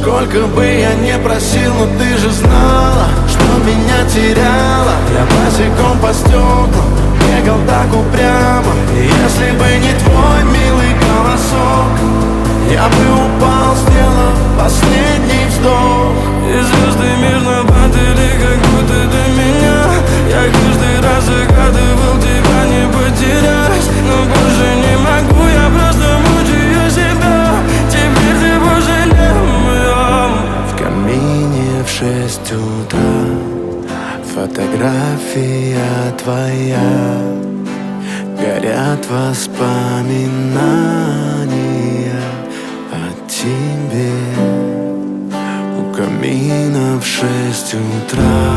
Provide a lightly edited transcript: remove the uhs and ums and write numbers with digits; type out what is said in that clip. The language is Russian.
Сколько бы я не просил, но ты же знала, что меня теряла. Я босиком по стеклам бегал так упрямо. И если бы не твой милый голосок, я бы упал, сделав последний вздох. И звезды мирно падали, как будто до меня. Я каждый раз загадывал тебя не потерять, но больше не могу, я просто мучаю себя. Теперь ты пожалел моем. В камине в 6 утра фотография твоя. Горят воспоминания о тебе. У камина в 6 утра